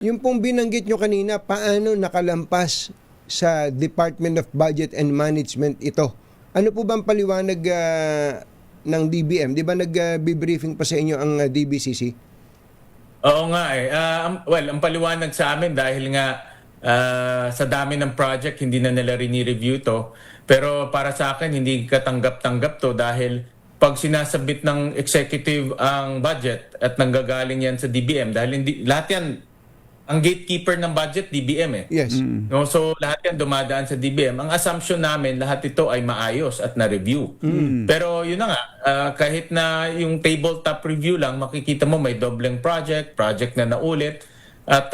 Yung pong binanggit nyo kanina, paano nakalampas sa Department of Budget and Management ito? Ano po bang paliwanag ng DBM? Di ba nag-briefing pa sa inyo ang DBCC? Oo nga eh. Well, ang paliwanag sa amin dahil nga sa dami ng project, hindi na nila rini-review to. Pero para sa akin, hindi katanggap-tanggap to dahil pag sinasabit ng executive ang budget at nanggagaling yan sa DBM, dahil hindi, lahat yan, ang gatekeeper ng budget, DBM eh. Yes. No, so lahat yan dumadaan sa DBM. Ang assumption namin, lahat ito ay maayos at na-review. Pero yun na nga, kahit na yung tabletop review lang, makikita mo may dobleng project na naulit. At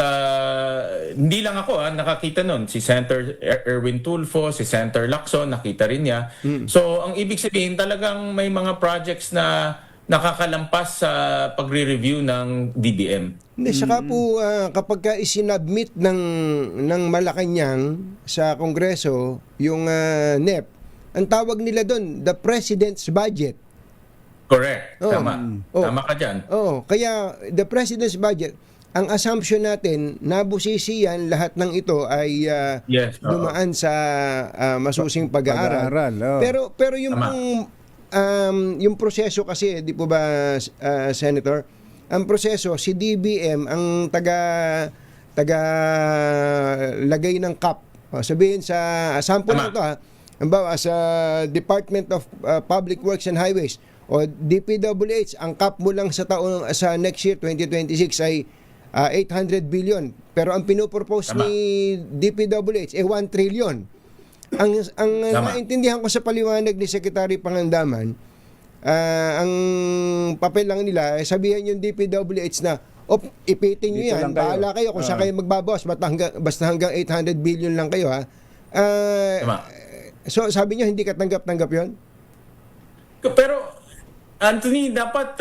hindi lang ako nakakita nun. Si Senator Erwin Tulfo, si Senator Lacson, nakita rin niya. So ang ibig sabihin, talagang may mga projects na nakakalampas sa pagre-review ng DBM. Hindi, saka po kapag ka isinabmit ng Malacanang sa Kongreso, yung NEP, ang tawag nila doon, the President's Budget. Correct. Oh. Tama. Oh. Tama ka dyan. Kaya the President's Budget, ang assumption natin, nabusisi yan, lahat ng ito ay Yes, oo. dumaan sa masusing pag-aaral. Pero yung Tama. pong, yung proseso kasi, di po ba, Senator, ang proseso, si DBM ang lagay ng cap. Sabihin sa sample Tama. na ito halimbawa sa Department of Public Works and Highways o DPWH, ang cap mo lang sa next year 2026 ay 800 billion. Pero ang pinopropose Tama. ni DPWH ay 1 trillion. Ang Tama. naintindihan ko sa paliwanag ni Secretary Pangandaman, ang papel lang nila, sabihan yung DPWH na, ipitin nyo Dito yan, lang kayo. bahala kayo kung saan kayo magbabawas, basta hanggang 800 billion lang kayo, ha? Tama. So, sabi nyo, hindi katanggap-tanggap yon? Pero, Anthony, dapat,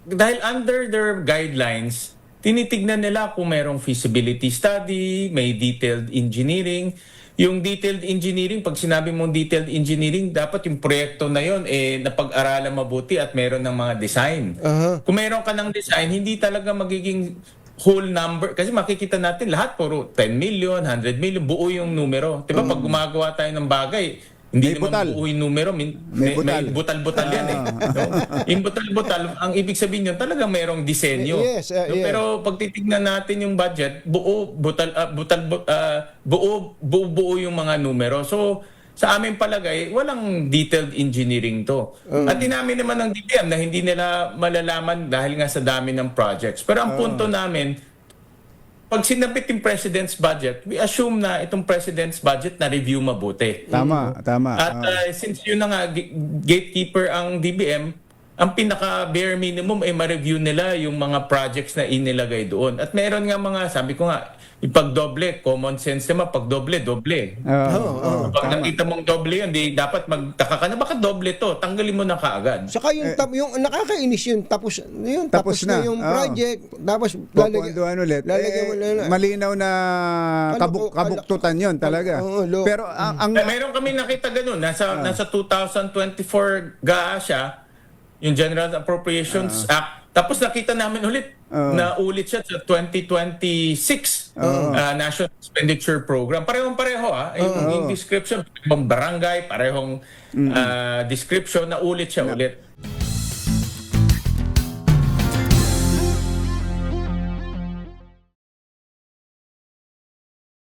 dahil under their guidelines, tinitignan nila kung merong feasibility study, may detailed engineering. Yung detailed engineering, pag sinabi mong detailed engineering, dapat yung proyekto na yon napag-aralan mabuti at meron ng mga design. Kung meron ka ng design, hindi talaga magiging whole number. Kasi makikita natin lahat, puro 10 million, 100 million, buo yung numero. Diba pag gumagawa tayo ng bagay, hindi May naman butal. buo yung numero. May butal-butal yan eh. No? Yung butal-butal, ang ibig sabihin yun, talagang merong disenyo. Yes, No? yeah. Pero pag titignan natin yung budget, buo yung mga numero. So, sa aming palagay, walang detailed engineering to. At inamin naman ng DBM na hindi nila malalaman dahil nga sa dami ng projects. Pero ang punto namin, pag sinabit yung President's Budget, we assume na itong President's Budget na review mabuti. Tama. At since yun na nga, gatekeeper ang DBM, ang pinaka-bare minimum ay ma-review nila yung mga projects na inilagay doon. At meron nga mga, sabi ko nga, ipag-doble, common sense naman, pag-doble, doble. Pag nakita mong doble yun, di dapat magtaka ka na, baka doble to, tanggalin mo na kaagad. Saka yung nakakainis yun, tapos Tapos na na. yung Oo. project, tapos Pupunduhan ulit. lalagyan mo na. Malinaw na kabuktutan yun talaga. Pero ang Meron kami nakita ganun, nasa 2024 GAA siya, yung General Appropriations Act. Tapos nakita namin ulit na ulit siya sa 2026 National Expenditure Program. Parehong-pareho yung description, parehong barangay, parehong description na ulit siya ulit.